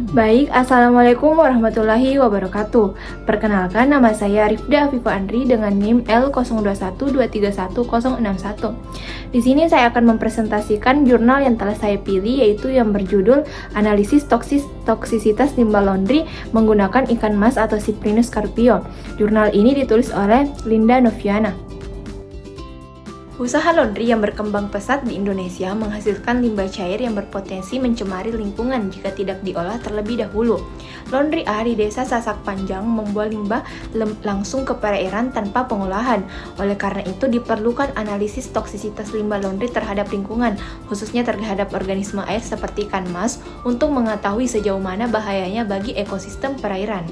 Baik, Assalamualaikum warahmatullahi wabarakatuh. Perkenalkan, nama saya Rifda Afifa Andri dengan NIM L0212311061. Di sini saya akan mempresentasikan jurnal yang telah saya pilih, yaitu yang berjudul Analisis Toksisitas Limbah Laundry menggunakan ikan mas atau Cyprinus carpio. Jurnal ini ditulis oleh Linda Noviana. Usaha laundry yang berkembang pesat di Indonesia menghasilkan limbah cair yang berpotensi mencemari lingkungan jika tidak diolah terlebih dahulu. Laundry A di Desa Sasak Panjang membuang limbah langsung ke perairan tanpa pengolahan. Oleh karena itu diperlukan analisis toksisitas limbah laundry terhadap lingkungan, khususnya terhadap organisme air seperti ikan mas, untuk mengetahui sejauh mana bahayanya bagi ekosistem perairan.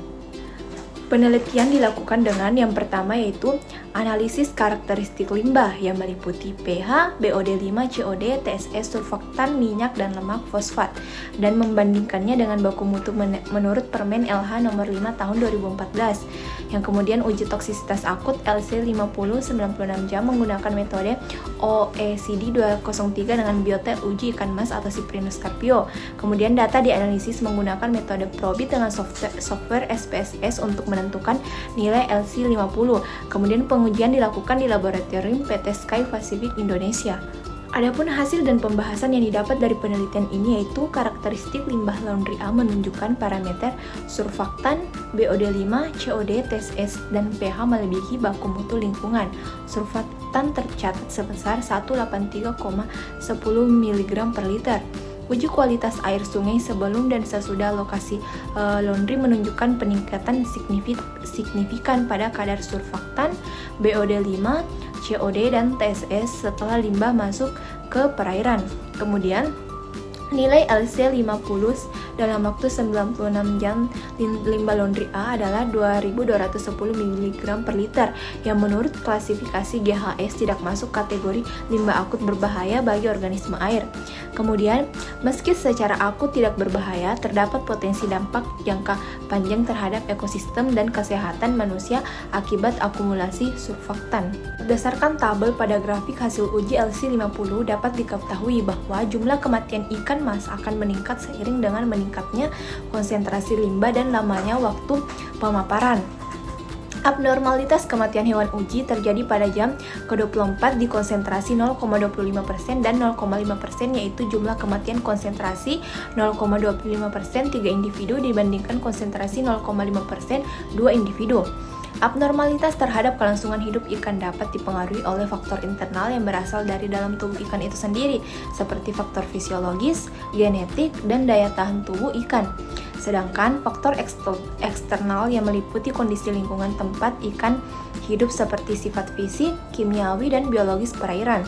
Penelitian dilakukan dengan yang pertama yaitu analisis karakteristik limbah yang meliputi pH, BOD5, COD, TSS, surfaktan, minyak, dan lemak fosfat dan membandingkannya dengan baku mutu menurut Permen LH nomor 5 tahun 2014. Yang kemudian uji toksisitas akut LC50 96 jam menggunakan metode OECD 203 dengan biotek uji ikan mas atau Cyprinus carpio. Kemudian data dianalisis menggunakan metode Probit dengan software SPSS untuk menentukan nilai LC50. Kemudian pengujian dilakukan di laboratorium PT Sky Pacific Indonesia. Adapun hasil dan pembahasan yang didapat dari penelitian ini yaitu karakteristik limbah laundry A menunjukkan parameter surfaktan, BOD5, COD, TSS, dan pH melebihi baku mutu lingkungan. Surfaktan tercatat sebesar 183,10 mg per liter. Uji kualitas air sungai sebelum dan sesudah lokasi laundry menunjukkan peningkatan signifikan pada kadar surfaktan, BOD5, COD, dan TSS setelah limbah masuk ke perairan. Kemudian, nilai LC50 dalam waktu 96 jam limbah laundry A adalah 2210 mg per liter yang menurut klasifikasi GHS tidak masuk kategori limbah akut berbahaya bagi organisme air. Kemudian, meski secara akut tidak berbahaya, terdapat potensi dampak jangka panjang terhadap ekosistem dan kesehatan manusia akibat akumulasi surfaktan. Berdasarkan tabel pada grafik hasil uji LC50 dapat diketahui bahwa jumlah kematian ikan mas akan meningkat seiring dengan meningkatnya konsentrasi limbah dan lamanya waktu pemaparan. Abnormalitas kematian hewan uji terjadi pada jam ke-24 di konsentrasi 0,25% dan 0,5%, yaitu jumlah kematian konsentrasi 0,25% 3 individu dibandingkan konsentrasi 0,5% 2 individu. Abnormalitas terhadap kelangsungan hidup ikan dapat dipengaruhi oleh faktor internal yang berasal dari dalam tubuh ikan itu sendiri, seperti faktor fisiologis, genetik, dan daya tahan tubuh ikan. Sedangkan faktor eksternal yang meliputi kondisi lingkungan tempat ikan hidup seperti sifat fisik, kimiawi, dan biologis perairan.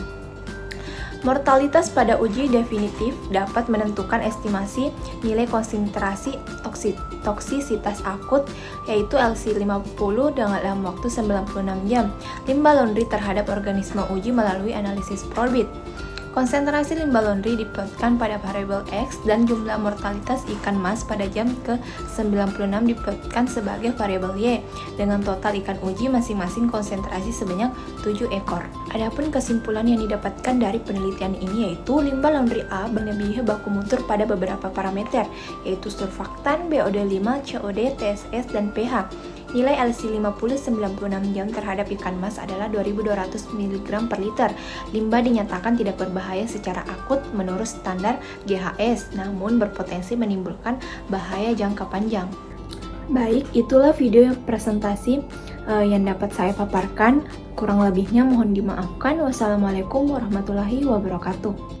Mortalitas pada uji definitif dapat menentukan estimasi nilai konsentrasi toksisitas akut yaitu LC50 dalam waktu 96 jam limbah laundry terhadap organisme uji melalui analisis Probit. Konsentrasi limbah laundry diplotkan pada variabel X dan jumlah mortalitas ikan mas pada jam ke-96 diplotkan sebagai variabel Y dengan total ikan uji masing-masing konsentrasi sebanyak 7 ekor. Adapun kesimpulan yang didapatkan dari penelitian ini yaitu limbah laundry A melebihi baku mutu pada beberapa parameter yaitu surfaktan, BOD5, COD, TSS, dan pH. Nilai LC50 96 jam terhadap ikan mas adalah 2200 mg per liter. Limbah dinyatakan tidak berbahaya secara akut menurut standar GHS, namun berpotensi menimbulkan bahaya jangka panjang. Baik, itulah video presentasi yang dapat saya paparkan. Kurang lebihnya mohon dimaafkan. Wassalamualaikum warahmatullahi wabarakatuh.